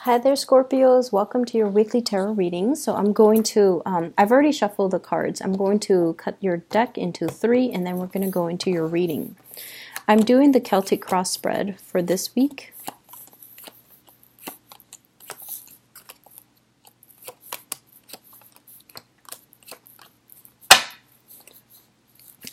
Hi there, Scorpios. Welcome to your weekly tarot reading. So I'm going to, I've already shuffled the cards. I'm going to cut your deck into 3 and then we're going to go into your reading. I'm doing the Celtic cross spread for this week.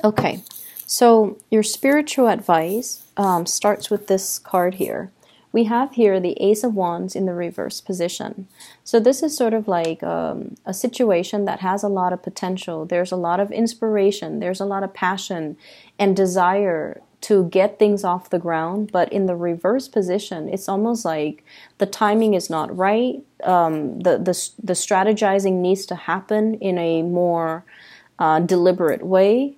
Okay, so your spiritual advice starts with this card here. We have here the Ace of Wands in the reverse position. So this is sort of like a situation that has a lot of potential. There's a lot of inspiration. There's a lot of passion and desire to get things off the ground. But in the reverse position, it's almost like the timing is not right. The strategizing needs to happen in a more deliberate way.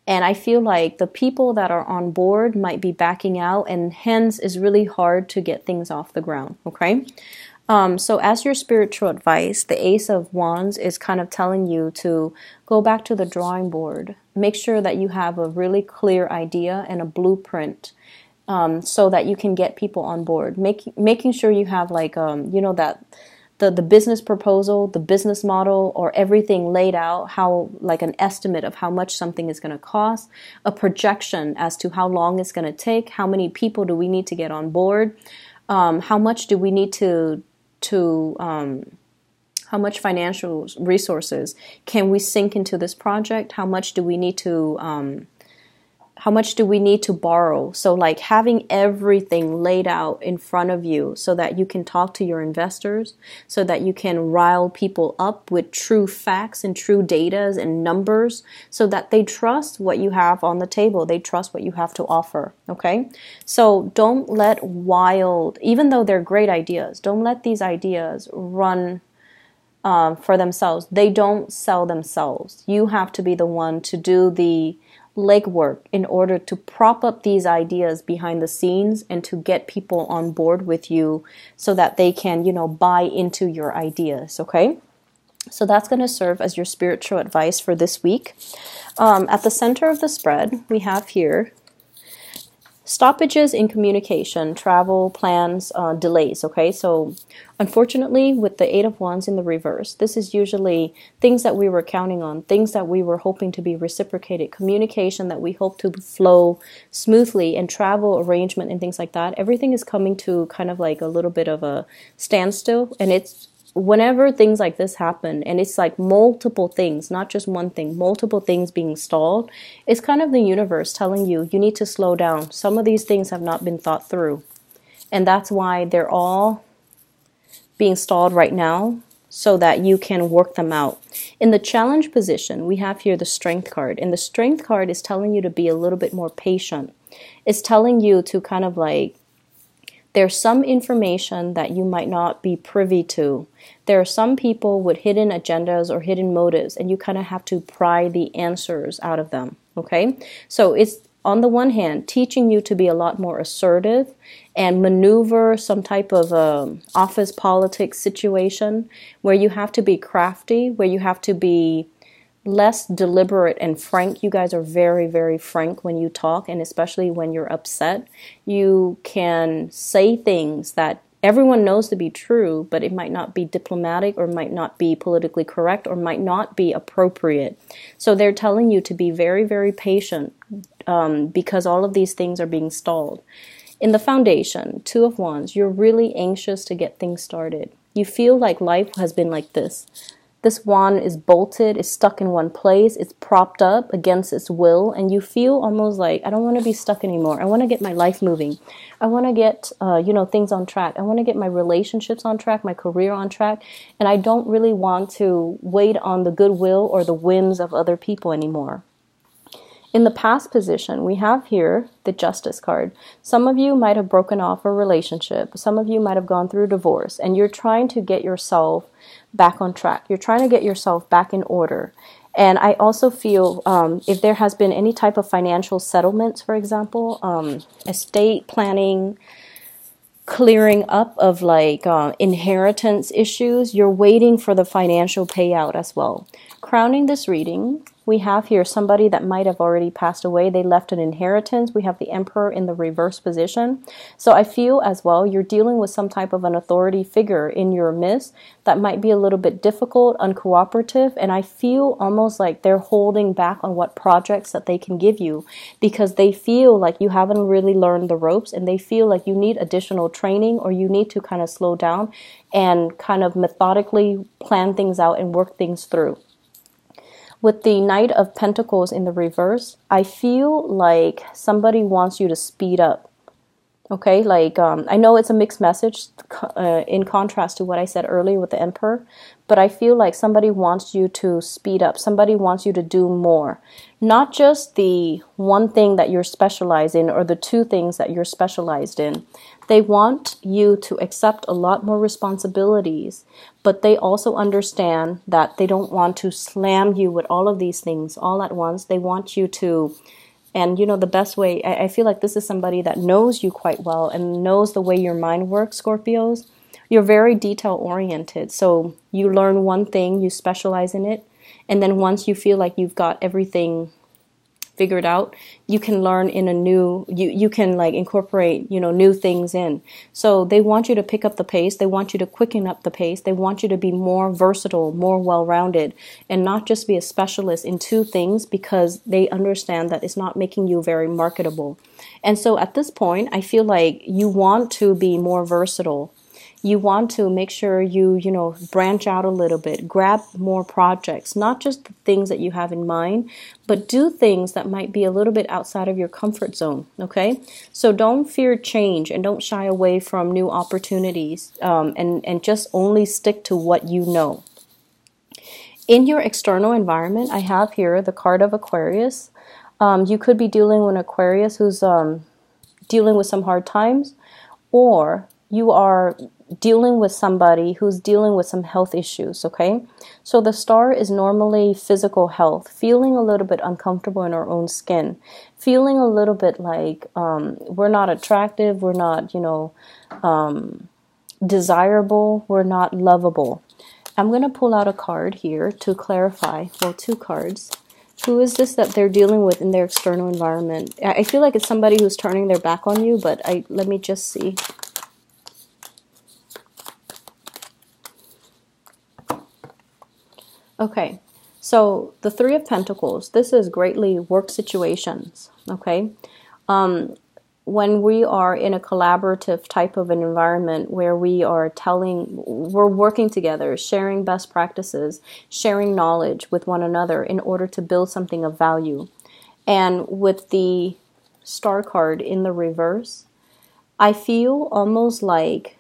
And I feel like the people that are on board might be backing out, and hence it's really hard to get things off the ground, okay? So as your spiritual advice, the Ace of Wands is kind of telling you to go back to the drawing board. Make sure that you have a really clear idea and a blueprint so that you can get people on board. Making sure you have like, that the business proposal, the business model, or everything laid out, how like an estimate of how much something is going to cost, a projection as to how long it's going to take, how many people do we need to get on board, how much do we need how much financial resources can we sink into this project, how much do we need to borrow? So like having everything laid out in front of you so that you can talk to your investors, so that you can rile people up with true facts and true data and numbers so that they trust what you have on the table. They trust what you have to offer, okay? So don't let even though they're great ideas, don't let these ideas run for themselves. They don't sell themselves. You have to be the one to do the legwork in order to prop up these ideas behind the scenes and to get people on board with you so that they can, buy into your ideas, okay? So that's going to serve as your spiritual advice for this week. At the center of the spread, we have here stoppages in communication, travel, plans, delays, okay? So unfortunately, with the Eight of Wands in the reverse, this is usually things that we were counting on, things that we were hoping to be reciprocated, communication that we hope to flow smoothly, and travel arrangement and things like that. Everything is coming to kind of like a little bit of a standstill, and it's whenever things like this happen, and it's like multiple things, not just one thing, multiple things being stalled, it's kind of the universe telling you, you need to slow down. Some of these things have not been thought through. And that's why they're all being stalled right now so that you can work them out. In the challenge position, we have here the Strength card. And the Strength card is telling you to be a little bit more patient. It's telling you to kind of like, there's some information that you might not be privy to. There are some people with hidden agendas or hidden motives, and you kind of have to pry the answers out of them, okay? So it's, on the one hand, teaching you to be a lot more assertive and maneuver some type of office politics situation where you have to be crafty, where you have to be less deliberate and frank. You guys are very, very frank when you talk, and especially when you're upset. You can say things that everyone knows to be true, but it might not be diplomatic or might not be politically correct or might not be appropriate. So they're telling you to be very, very patient because all of these things are being stalled. In the foundation, Two of Wands, you're really anxious to get things started. You feel like life has been like this. This wand is bolted, it's stuck in one place, it's propped up against its will, and you feel almost like, I don't want to be stuck anymore. I want to get my life moving. I want to get, things on track. I want to get my relationships on track, my career on track, and I don't really want to wait on the goodwill or the whims of other people anymore. In the past position, we have here the Justice card. Some of you might have broken off a relationship. Some of you might have gone through divorce, and you're trying to get yourself back on track. You're trying to get yourself back in order. And I also feel if there has been any type of financial settlements, for example, estate planning, clearing up of like inheritance issues, you're waiting for the financial payout as well. Crowning this reading we have here somebody that might have already passed away. They left an inheritance. We have the Emperor in the reverse position. So I feel as well you're dealing with some type of an authority figure in your midst that might be a little bit difficult, uncooperative, and I feel almost like they're holding back on what projects that they can give you because they feel like you haven't really learned the ropes, and they feel like you need additional training, or you need to kind of slow down and kind of methodically plan things out and work things through. With the Knight of Pentacles in the reverse, I feel like somebody wants you to speed up. Okay, like I know it's a mixed message in contrast to what I said earlier with the Emperor, but I feel like somebody wants you to speed up. Somebody wants you to do more. Not just the one thing that you're specialized in or the two things that you're specialized in. They want you to accept a lot more responsibilities, but they also understand that they don't want to slam you with all of these things all at once. They want you to, and you know, the best way, I feel like this is somebody that knows you quite well and knows the way your mind works, Scorpios. You're very detail oriented. So you learn one thing, you specialize in it. And then once you feel like you've got everything figured out, you can learn in a new, you can like incorporate, you know, new things in. So they want you to pick up the pace. They want you to quicken up the pace. They want you to be more versatile, more well-rounded, and not just be a specialist in two things, because they understand that it's not making you very marketable. And so at this point, I feel like you want to be more versatile. You want to make sure you branch out a little bit, grab more projects, not just the things that you have in mind, but do things that might be a little bit outside of your comfort zone, okay? So don't fear change and don't shy away from new opportunities, and just only stick to what you know. In your external environment, I have here the card of Aquarius. You could be dealing with an Aquarius who's dealing with some hard times, or you are dealing with somebody who's dealing with some health issues, okay? So the star is normally physical health, feeling a little bit uncomfortable in our own skin, feeling a little bit like we're not attractive, we're not, desirable, we're not lovable. I'm going to pull out a card here to clarify, well, two cards. Who is this that they're dealing with in their external environment? I feel like it's somebody who's turning their back on you, but let me just see. Okay, so the Three of Pentacles, this is greatly work situations, okay? When we are in a collaborative type of an environment where we're working together, sharing best practices, sharing knowledge with one another in order to build something of value. And with the Star card in the reverse, I feel almost like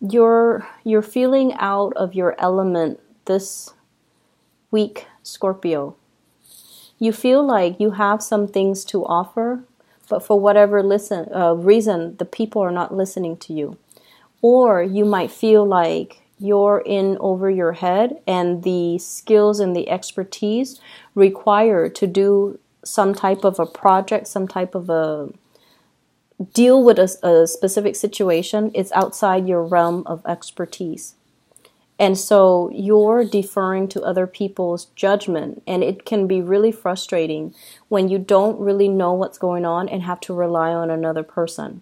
you're feeling out of your element this week, Scorpio. You feel like you have some things to offer, but for whatever reason, the people are not listening to you. Or you might feel like you're in over your head, and the skills and the expertise required to do some type of a project, some type of a deal with a specific situation, it's outside your realm of expertise. And so you're deferring to other people's judgment, and it can be really frustrating when you don't really know what's going on and have to rely on another person.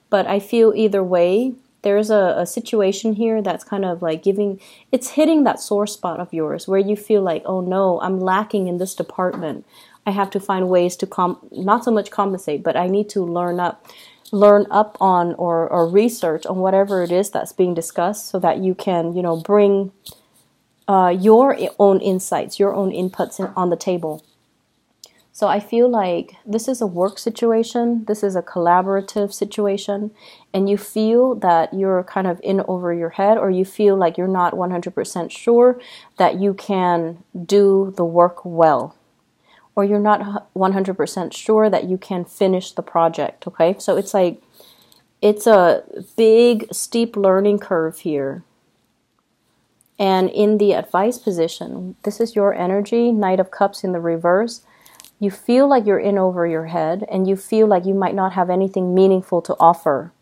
But I feel either way, there's a situation here that's kind of like it's hitting that sore spot of yours where you feel like, oh no, I'm lacking in this department. I have to find ways to not so much compensate, but I need to learn up on or research on whatever it is that's being discussed, so that you can, bring your own insights, your own inputs on the table. So I feel like this is a work situation, this is a collaborative situation, and you feel that you're kind of in over your head, or you feel like you're not 100% sure that you can do the work well, or you're not 100% sure that you can finish the project, okay? So it's like, it's a big, steep learning curve here. And in the advice position, this is your energy, Knight of Cups in the reverse. You feel like you're in over your head, and you feel like you might not have anything meaningful to offer.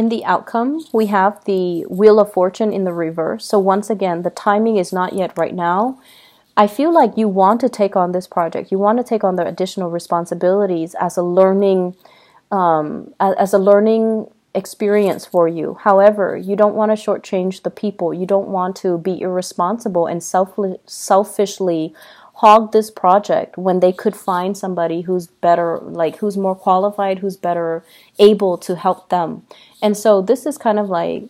In the outcome, we have the Wheel of Fortune in the reverse. So once again, the timing is not yet right now. I feel like you want to take on this project. You want to take on the additional responsibilities as a learning experience for you. However, you don't want to shortchange the people. You don't want to be irresponsible and selfishly hog this project when they could find somebody who's better, like who's more qualified, who's better able to help them. And so this is kind of like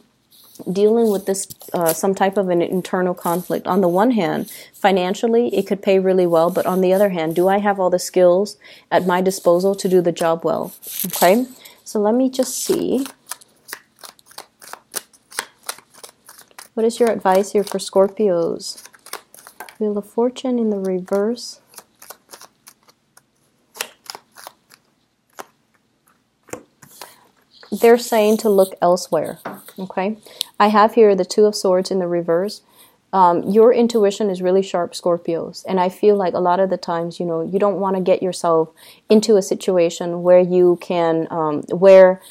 dealing with this some type of an internal conflict. On the one hand, financially, it could pay really well, but on the other hand, do I have all the skills at my disposal to do the job well? Okay, so let me just see. What is your advice here for Scorpios? Wheel of Fortune in the reverse. They're saying to look elsewhere. Okay, I have here the Two of Swords in the reverse. Your intuition is really sharp, Scorpios, and I feel like a lot of the times, you know, you don't want to get yourself into a situation where you can, where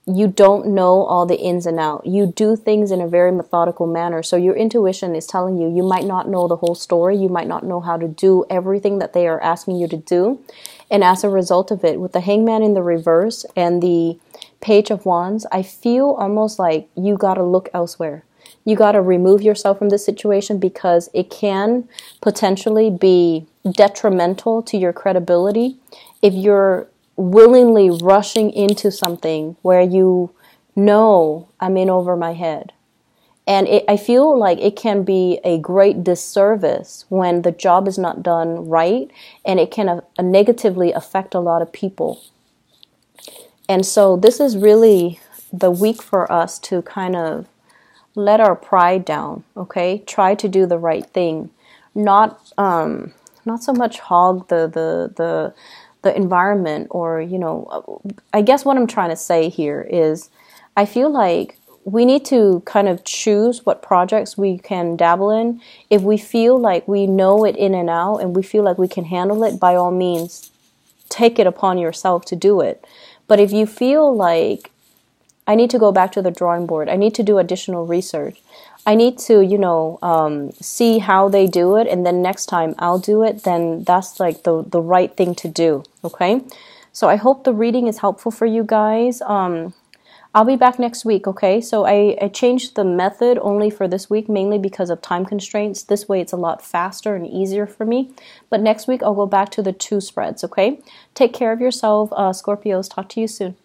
you don't know all the ins and outs. You do things in a very methodical manner. So your intuition is telling you, you might not know the whole story. You might not know how to do everything that they are asking you to do. And as a result of it, with the Hangman in the reverse and the Page of Wands, I feel almost like you got to look elsewhere. You got to remove yourself from this situation because it can potentially be detrimental to your credibility if you're willingly rushing into something where you know I'm in over my head. And I feel like it can be a great disservice when the job is not done right, and it can negatively affect a lot of people. And so this is really the week for us to kind of let our pride down, okay? Try to do the right thing. Not so much hog the environment, or, you know, I guess what I'm trying to say here is I feel like we need to kind of choose what projects we can dabble in. If we feel like we know it in and out and we feel like we can handle it, by all means, take it upon yourself to do it. But if you feel like I need to go back to the drawing board, I need to do additional research, I need to, you know, see how they do it, and then next time I'll do it, then that's like the right thing to do, okay? So I hope the reading is helpful for you guys. I'll be back next week, okay? So I changed the method only for this week, mainly because of time constraints. This way it's a lot faster and easier for me. But next week I'll go back to the 2 spreads, okay? Take care of yourself, Scorpios. Talk to you soon.